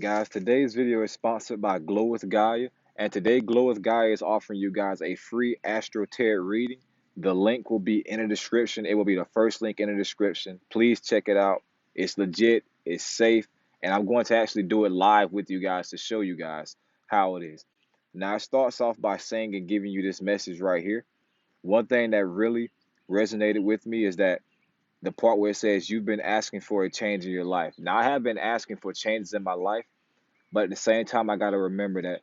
Guys, today's video is sponsored by Glow with Gaia, and today Glow with Gaia is offering you guys a free Astro Tarot reading. The link will be in the description. It will be the first link in the description. Please check it out. It's legit, it's safe, and I'm going to actually do it live with you guys to show you guys how it is. Now, it starts off by saying and giving you this message right here. One thing that really resonated with me is that the part where it says you've been asking for a change in your life. Now, I have been asking for changes in my life, but at the same time, I got to remember that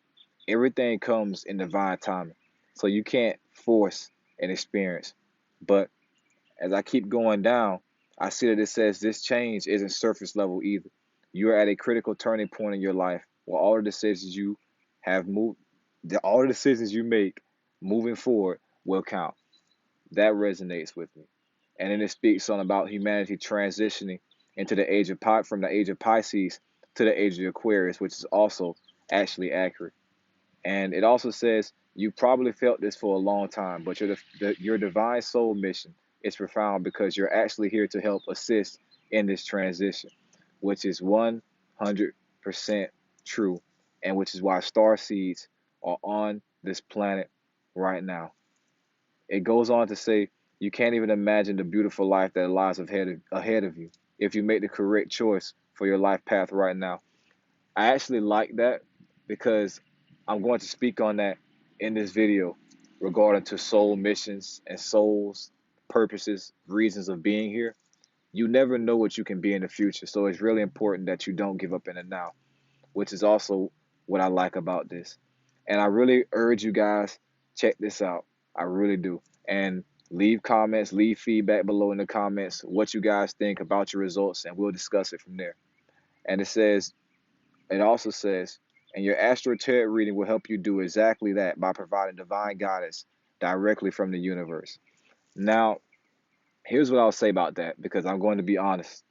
everything comes in divine timing. So you can't force an experience. But as I keep going down, I see that it says this change isn't surface level either. You are at a critical turning point in your life where all the decisions you have moved, all the decisions you make moving forward will count. That resonates with me. And then it speaks on about humanity transitioning into the age of from the age of Pisces to the age of Aquarius, which is also actually accurate. And it also says you probably felt this for a long time, but your divine soul mission is profound because you're actually here to help assist in this transition, which is 100% true, and which is why Starseeds are on this planet right now. It goes on to say you can't even imagine the beautiful life that lies ahead of you if you make the correct choice for your life path right now. I actually like that because I'm going to speak on that in this video regarding to soul missions and souls, purposes, reasons of being here. You never know what you can be in the future, so it's really important that you don't give up in the now, which is also what I like about this. And I really urge you guys, check this out. I really do. And leave comments, leave feedback below in the comments, what you guys think about your results, and we'll discuss it from there. And it also says, and your Astro Tarot reading will help you do exactly that by providing divine guidance directly from the universe. Now, here's what I'll say about that, because I'm going to be honest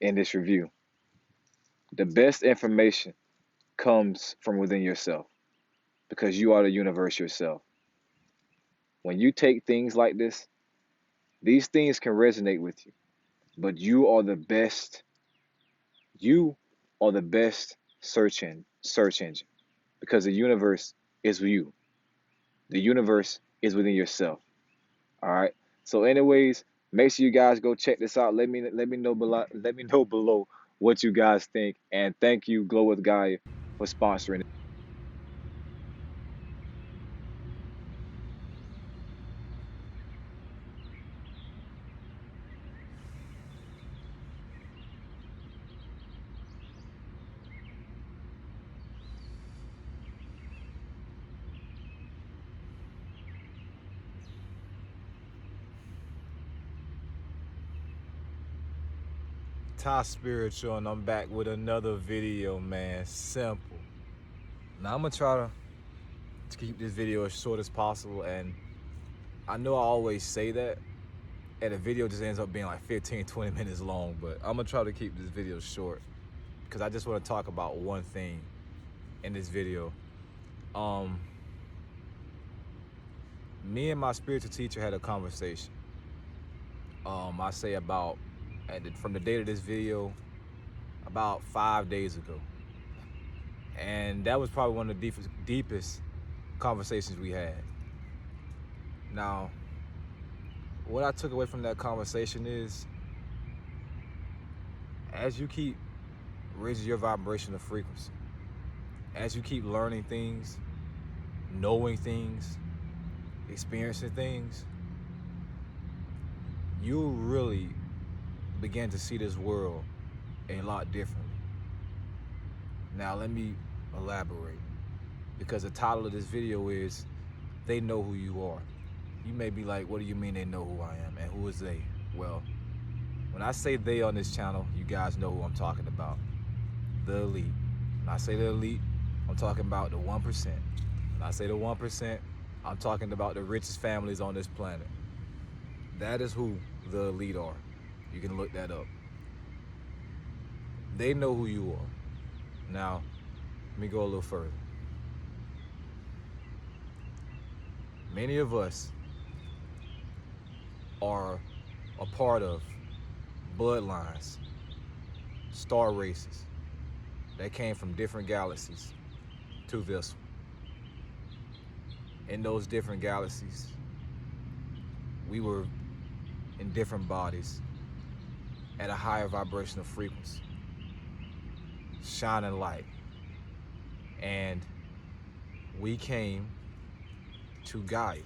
in this review. The best information comes from within yourself, because you are the universe yourself. When you take things like this, these things can resonate with you, but you are the best. You are the best search engine, because the universe is you. The universe is within yourself. All right. So, anyways, make sure you guys go check this out. Let me know below. Let me know below what you guys think, and thank you, Glow with Gaia, for sponsoring it. Ty Spiritual, and I'm back with another video, man. Simple. Now I'm gonna try to keep this video as short as possible, and I know I always say that, and the video just ends up being like 15-20 minutes long, but I'm gonna try to keep this video short because I just want to talk about one thing in this video. Me and my spiritual teacher had a conversation. I say about from the date of this video, about 5 days ago. And that was probably one of the deepest conversations we had. Now, what I took away from that conversation is, as you keep raising your vibrational frequency, as you keep learning things, knowing things, experiencing things, you'll really begin to see this world a lot differently. Now, let me elaborate, because the title of this video is They Know Who You Are. You may be like, what do you mean they know who I am, and who is they? Well, when I say they on this channel, you guys know who I'm talking about. The elite. When I say the elite, I'm talking about the 1%. When I say the 1%, I'm talking about the richest families on this planet. That is who the elite are. You can look that up. They know who you are. Now, let me go a little further. Many of us are a part of bloodlines, star races, that came from different galaxies to this one. In those different galaxies, we were in different bodies at a higher vibrational frequency, shining light. And we came to Gaia,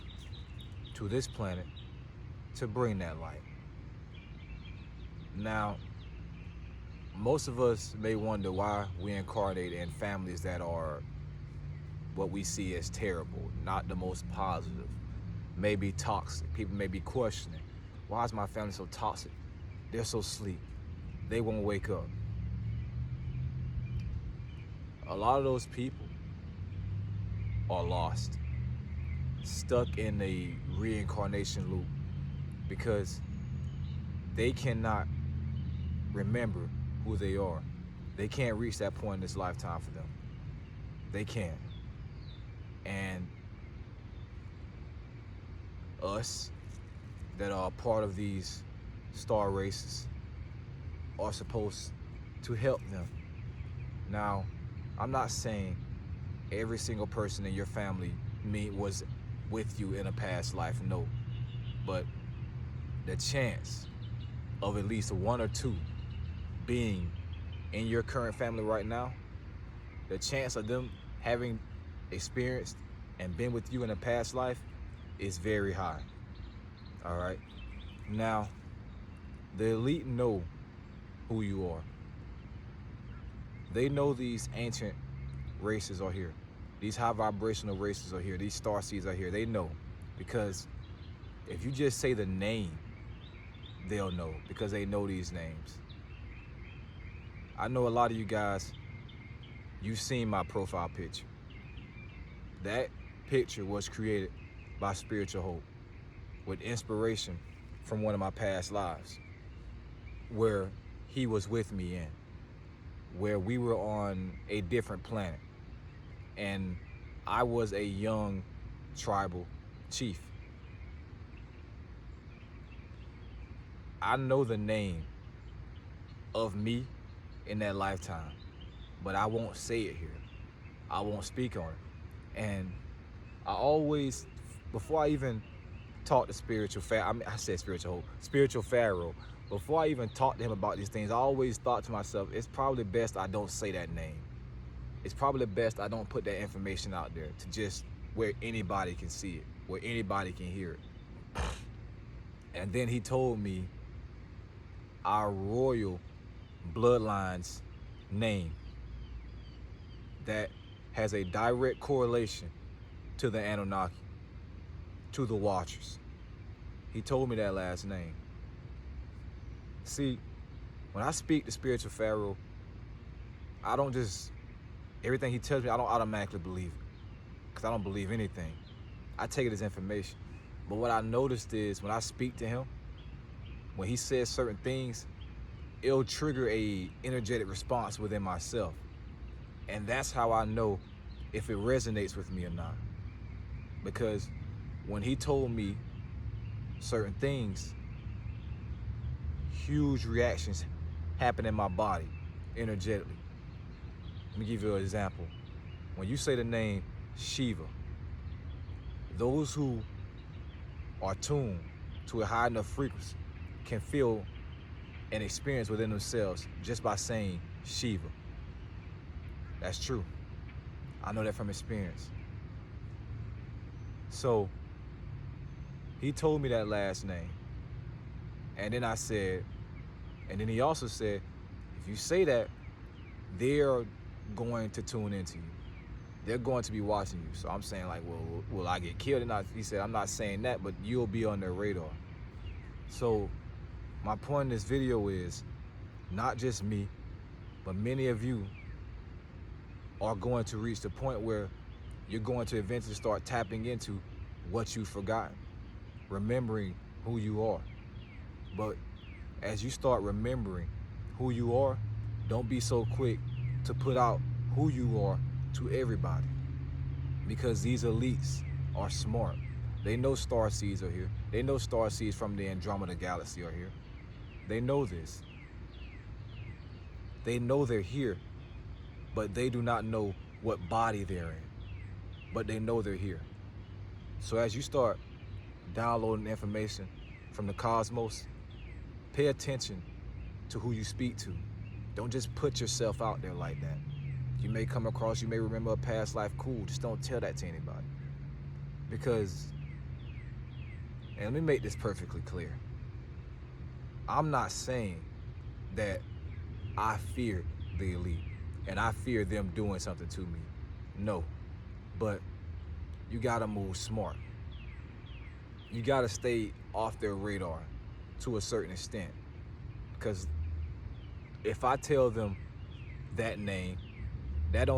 to this planet, to bring that light. Now, most of us may wonder why we incarnate in families that are what we see as terrible, not the most positive, maybe toxic. People may be questioning, why is my family so toxic? They're so sleep. They won't wake up. A lot of those people are lost, stuck in a reincarnation loop because they cannot remember who they are. They can't reach that point in this lifetime for them. They can't. And us that are part of these star races are supposed to help them. Now, I'm not saying every single person in your family was with you in a past life, no. But the chance of at least one or two being in your current family right now, the chance of them having experienced and been with you in a past life is very high. All right. Now, the elite know who you are. They know these ancient races are here. These high vibrational races are here. These starseeds are here. They know, because if you just say the name, they'll know, because they know these names. I know a lot of you guys, you've seen my profile picture. That picture was created by Spiritual Hope with inspiration from one of my past lives where he was with me in, where we were on a different planet and I was a young tribal chief. I know the name of me in that lifetime, but I won't say it here. I won't speak on it. And I always, before I even talk to spiritual Pharaoh, before I even talked to him about these things, I always thought to myself, it's probably best I don't say that name. It's probably best I don't put that information out there to just where anybody can see it, where anybody can hear it. And then he told me our royal bloodlines name that has a direct correlation to the Anunnaki, to the Watchers. He told me that last name. See, when I speak to Spiritual Pharaoh, I don't just, everything he tells me, I don't automatically believe it, because I don't believe anything. I take it as information. But what I noticed is when I speak to him, when he says certain things, it'll trigger a energetic response within myself. And that's how I know if it resonates with me or not. Because when he told me certain things, huge reactions happen in my body energetically. Let me give you an example. When you say the name Shiva, those who are tuned to a high enough frequency can feel an experience within themselves just by saying Shiva. That's true. I know that from experience. So he told me that last name. And then I said, and then he also said, if you say that, they're going to tune into you. They're going to be watching you. So I'm saying, like, well, will I get killed or not? He said, I'm not saying that, but you'll be on their radar. So my point in this video is not just me, but many of you are going to reach the point where you're going to eventually start tapping into what you've forgotten, remembering who you are. But as you start remembering who you are, don't be so quick to put out who you are to everybody, because these elites are smart. They know Starseeds are here. They know Starseeds from the Andromeda Galaxy are here. They know this. They know they're here but they do not know what body they're in, but they know they're here. So as you start downloading information from the cosmos, pay attention to who you speak to. Don't just put yourself out there like that. You may come across, you may remember a past life, cool, just don't tell that to anybody. Because, and let me make this perfectly clear, I'm not saying that I fear the elite and I fear them doing something to me. No, but you gotta move smart. You gotta stay off their radar to a certain extent. Because if I tell them that name, that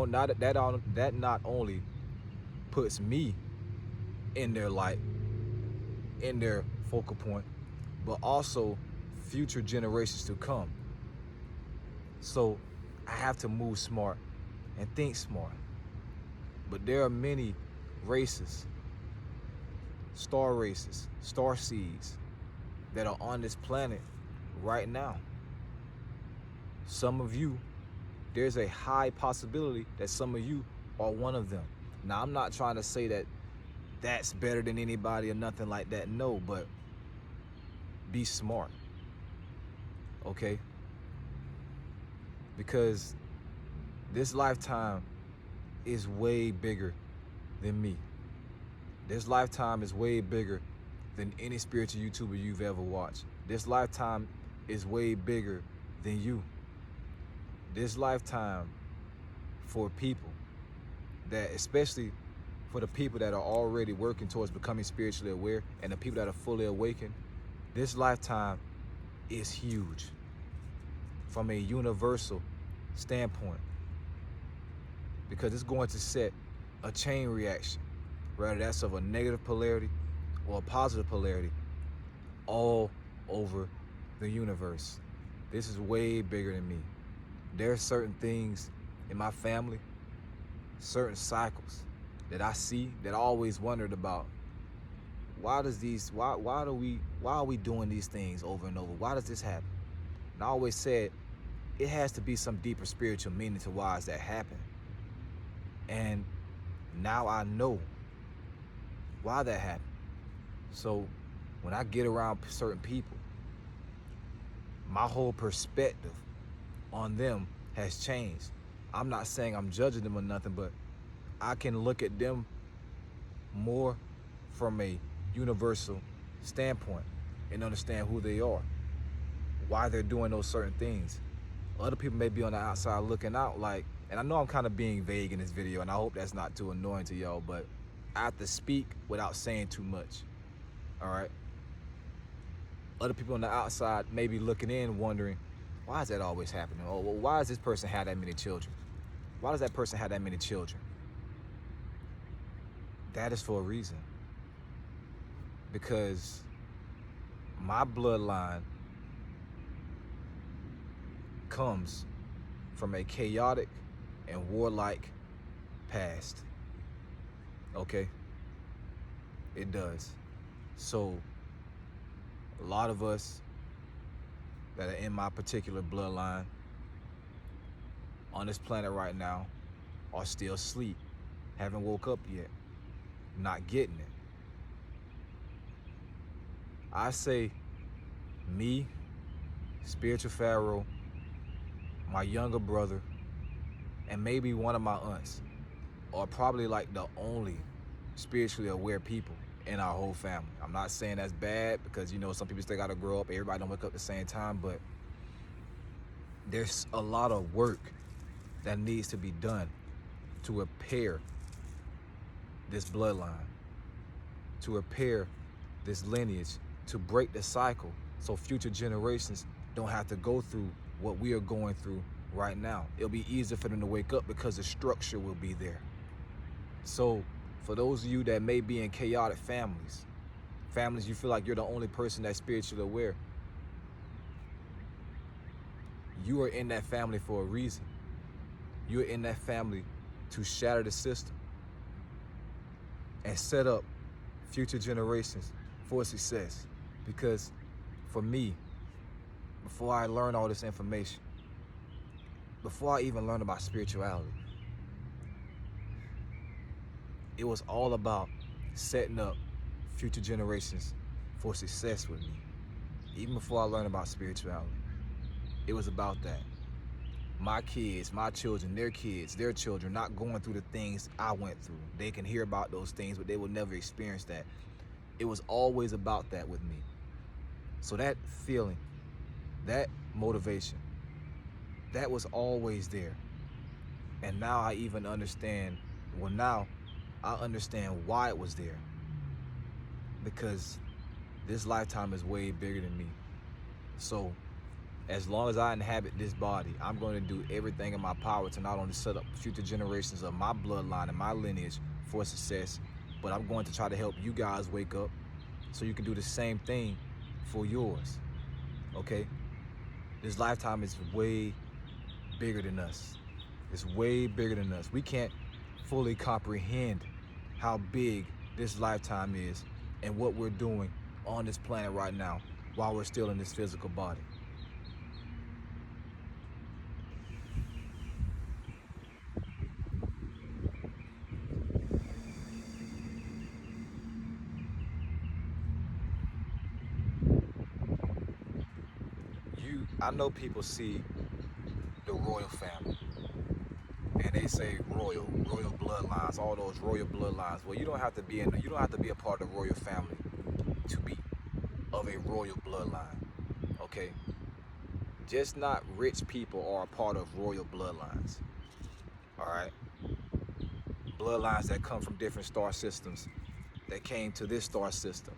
not only puts me in their light, in their focal point, but also future generations to come. So I have to move smart and think smart. But there are many races, starseeds that are on this planet right now. Some of you, there's a high possibility that some of you are one of them. Now, I'm not trying to say that that's better than anybody or nothing like that. No, but be smart, okay? Because this lifetime is way bigger than me. This lifetime is way bigger than any spiritual YouTuber you've ever watched. This lifetime is way bigger than you. This lifetime for people that, especially for the people that are already working towards becoming spiritually aware and the people that are fully awakened, this lifetime is huge from a universal standpoint, because it's going to set a chain reaction, whether that's of a negative polarity or a positive polarity, all over the universe. This is way bigger than me. There are certain things in my family, certain cycles that I see that I always wondered about. Why are we doing these things over and over? Why does this happen? And I always said it has to be some deeper spiritual meaning to why is that happening. And now I know why that happened. So when I get around certain people, my whole perspective on them has changed. I'm not saying I'm judging them or nothing, but I can look at them more from a universal standpoint and understand who they are, why they're doing those certain things. Other people may be on the outside looking out like, and I know I'm kind of being vague in this video, and I hope that's not too annoying to y'all, but I have to speak without saying too much, all right? Other people on the outside may be looking in wondering, why is that always happening? Oh, well, why does this person have that many children? Why does that person have that many children? That is for a reason. Because my bloodline comes from a chaotic and warlike past. Okay? It does. So a lot of us that are in my particular bloodline on this planet right now are still asleep, haven't woke up yet, not getting it. I say me, Spiritual Pharaoh, my younger brother, and maybe one of my aunts are probably like the only spiritually aware people in our whole family. I'm not saying that's bad, because you know some people still gotta grow up, everybody don't wake up at the same time, but there's a lot of work that needs to be done to repair this bloodline, to repair this lineage, to break the cycle so future generations don't have to go through what we are going through right now. It'll be easier for them to wake up because the structure will be there. So for those of you that may be in chaotic families you feel like you're the only person that's spiritually aware, you are in that family for a reason. You're in that family to shatter the system and set up future generations for success. Because for me, before I learned all this information, before I even learned about spirituality, it was all about setting up future generations for success with me. Even before I learned about spirituality, it was about that. My kids, my children, their kids, their children, not going through the things I went through. They can hear about those things, but they will never experience that. It was always about that with me. So that feeling, that motivation, that was always there. And now I even understand, now I understand why it was there. Because this lifetime is way bigger than me. So as long as I inhabit this body, I'm going to do everything in my power to not only set up future generations of my bloodline and my lineage for success, but I'm going to try to help you guys wake up so you can do the same thing for yours. Okay? This lifetime is way bigger than us. It's way bigger than us. We can't fully comprehend how big this lifetime is and what we're doing on this planet right now while we're still in this physical body. I know people see the royal family and they say royal bloodlines, all those royal bloodlines. Well, you don't have to be a part of the royal family to be of a royal bloodline. Okay? Just not rich people are a part of royal bloodlines. Alright? Bloodlines that come from different star systems that came to this star system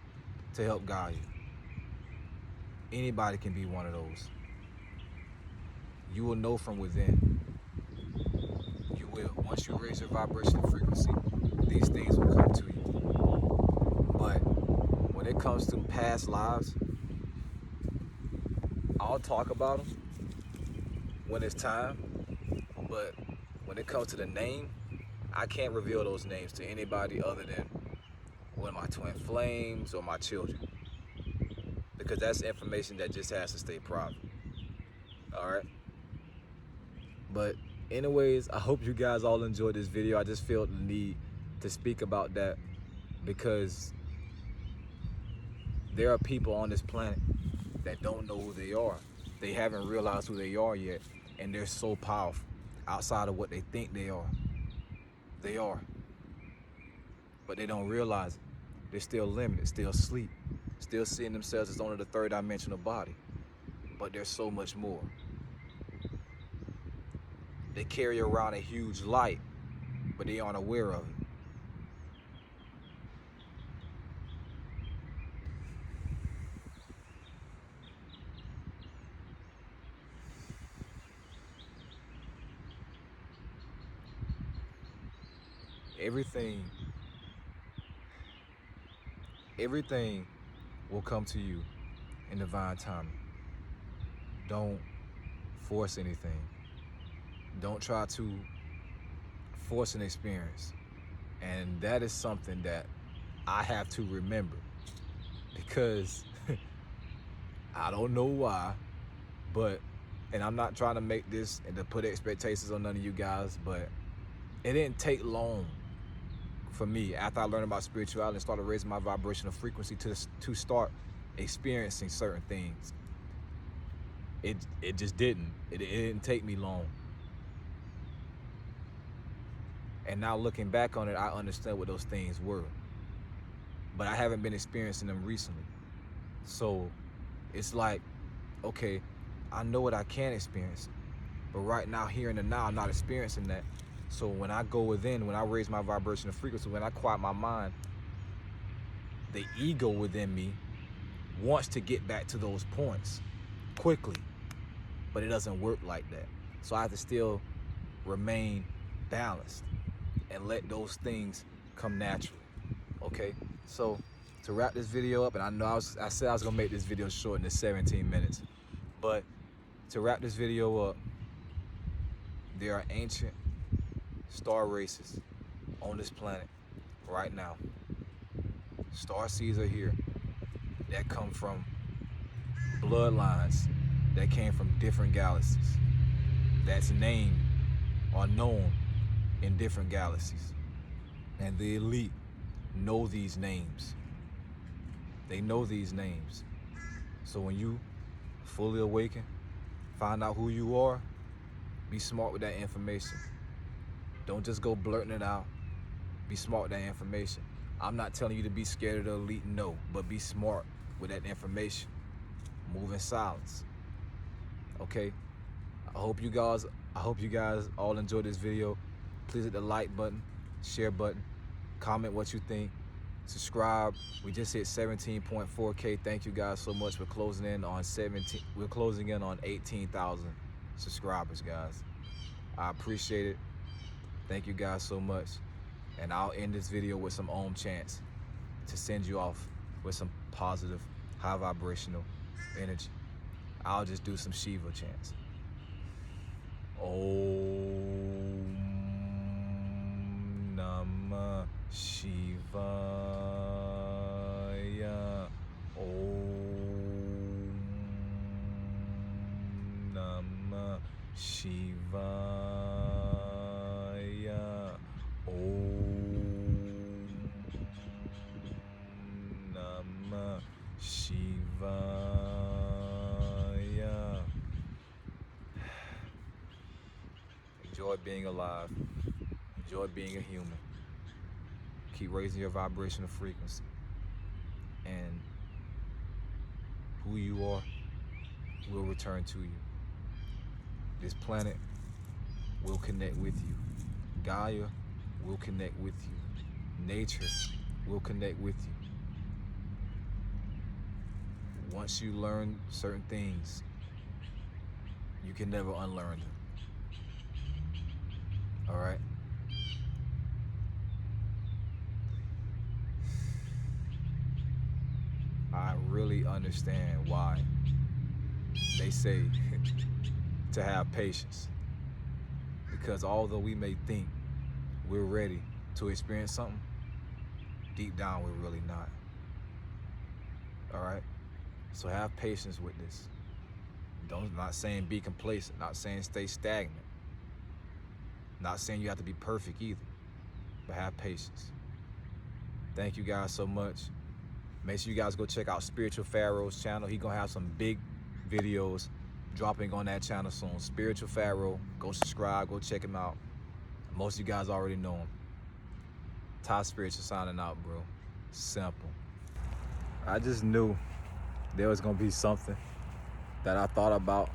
to help guide you. Anybody can be one of those. You will know from within. You will. Once you raise your vibration and frequency, these things will come to you. But when it comes to past lives, I'll talk about them when it's time. But when it comes to the name, I can't reveal those names to anybody other than one of my twin flames or my children. Because that's information that just has to stay private. Alright? But anyways, I hope you guys all enjoyed this video. I just felt the need to speak about that because there are people on this planet that don't know who they are. They haven't realized who they are yet, and they're so powerful outside of what they think they are. They are. But they don't realize it. They're still limited, still asleep, still seeing themselves as only the third dimensional body. But there's so much more. They carry around a huge light, but they aren't aware of it. Everything will come to you in divine timing. Don't force anything. Don't try to force an experience. And that is something that I have to remember because I don't know why, but, and I'm not trying to make this and to put expectations on none of you guys, but it didn't take long for me after I learned about spirituality and started raising my vibrational frequency to start experiencing certain things. It just didn't. It didn't take me long. And now looking back on it, I understand what those things were. But I haven't been experiencing them recently. So it's like, okay, I know what I can experience. But right now, here in the now, I'm not experiencing that. So when I go within, when I raise my vibration and frequency, when I quiet my mind, the ego within me wants to get back to those points quickly. But it doesn't work like that. So I have to still remain balanced and let those things come naturally. Okay? So to wrap this video up, and I know I said I was gonna make this video short in 17 minutes, but to wrap this video up, there are ancient star races on this planet right now. Starseeds are here that come from bloodlines that came from different galaxies. that's named or known in different galaxies. And the elite know these names. They know these names. So when you fully awaken, find out who you are, be smart with that information. Don't just go blurting it out. Be smart with that information. I'm not telling you to be scared of the elite, no, but be smart with that information. Move in silence. Okay? I hope you guys all enjoyed this video. Please hit the like button, share button, comment what you think, subscribe. We just hit 17.4K. Thank you guys so much. We're closing in on 18,000 subscribers, guys. I appreciate it. Thank you guys so much. And I'll end this video with some Om chants to send you off with some positive, high vibrational energy. I'll just do some Shiva chants. Om Namah Shivaya. Om Namah Shivaya. Om Namah Shivaya. Enjoy being alive. Enjoy being a human. Keep raising your vibrational frequency. And who you are will return to you. This planet will connect with you. Gaia will connect with you. Nature will connect with you. Once you learn certain things, you can never unlearn them. All right? I really understand why they say to have patience. Because although we may think we're ready to experience something, deep down we're really not. All right? So have patience with this. Not saying be complacent, not saying stay stagnant. Not saying you have to be perfect either, but have patience. Thank you guys so much. Make sure you guys go check out Spiritual Pharaoh's channel. He's gonna have some big videos dropping on that channel soon. Spiritual Pharaoh, go subscribe, go check him out. Most of you guys already know him. Ty Spiritual signing out, bro. Simple. I just knew there was gonna be something that I thought about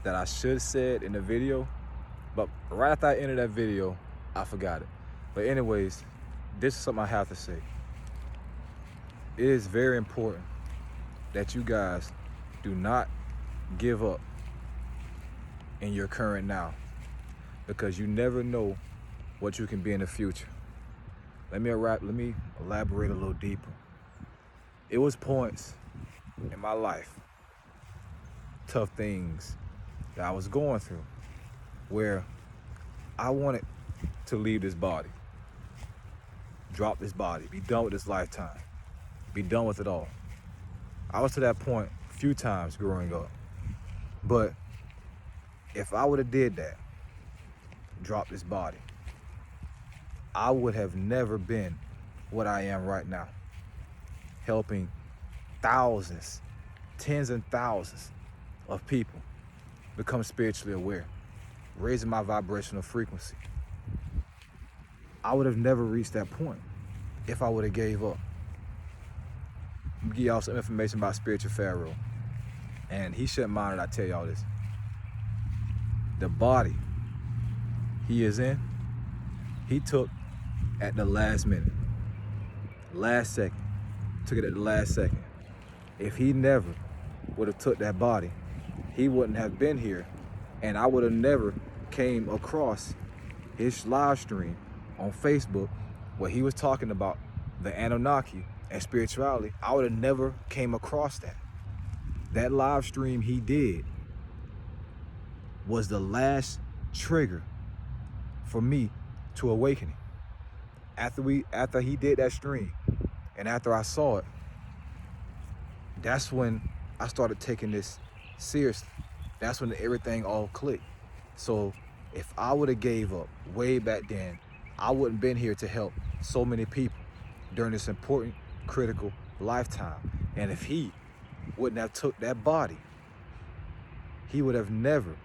that I should have said in the video, but right after I ended that video, I forgot it. But anyways, this is something I have to say. It is very important that you guys do not give up in your current now, because you never know what you can be in the future. Let me elaborate a little deeper. It was points in my life, tough things that I was going through, where I wanted to leave this body, drop this body, be done with this lifetime, be done with it all. I was to that point a few times growing up. But if I would have did that, dropped this body, I would have never been what I am right now, helping thousands, tens and thousands of people become spiritually aware, raising my vibrational frequency. I would have never reached that point if I would have gave up. Let me give y'all some information about Spiritual Pharaoh. And he shouldn't mind it, I tell y'all this. The body he is in, he took at the last minute, last second, took it at the last second. If he never would have took that body, he wouldn't have been here, and I would have never came across his live stream on Facebook where he was talking about the Anunnaki and spirituality. I would have never came across that. That live stream he did was the last trigger for me to awakening. After he did that stream, and after I saw it, that's when I started taking this seriously. That's when everything all clicked. So if I would have gave up way back then, I wouldn't been here to help so many people during this important, critical lifetime. And if he wouldn't have took that body, he would have never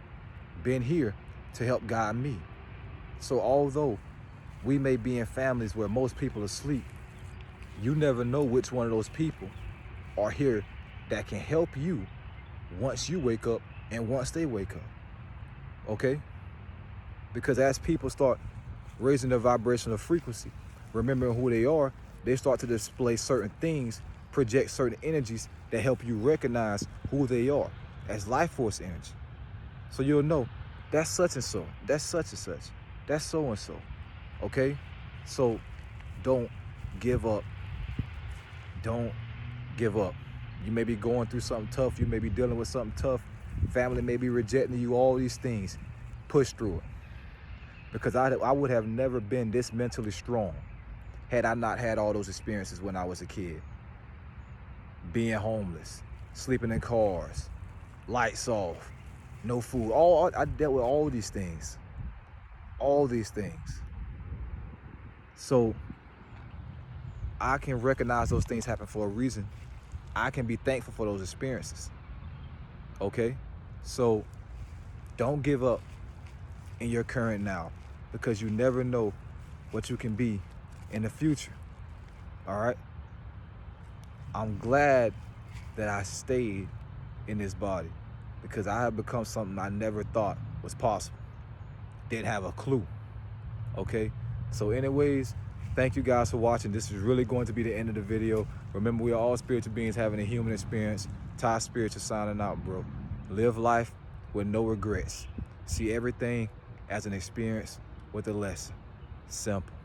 been here to help guide me. So although we may be in families where most people are asleep, you never know which one of those people are here that can help you once you wake up and once they wake up. Okay? Because as people start raising their vibrational frequency, remembering who they are, they start to display certain things, project certain energies that help you recognize who they are as life force energy. So you'll know that's such and so, that's such and such, that's so and so. Okay? So don't give up. Don't give up. You may be going through something tough. You may be dealing with something tough. Family may be rejecting you, all these things. Push through it. Because I would have never been this mentally strong had I not had all those experiences when I was a kid. Being homeless, sleeping in cars, lights off, no food. I dealt with all these things. All these things. So I can recognize those things happen for a reason. I can be thankful for those experiences. Okay? So don't give up in your current now, because you never know what you can be in the future. All right? I'm glad that I stayed in this body, because I have become something I never thought was possible. Didn't have a clue. Okay? So anyways, thank you guys for watching. This is really going to be the end of the video. Remember, we are all spiritual beings having a human experience. Ty Spiritual signing out, bro. Live life with no regrets. See everything as an experience with a lesson. Simple.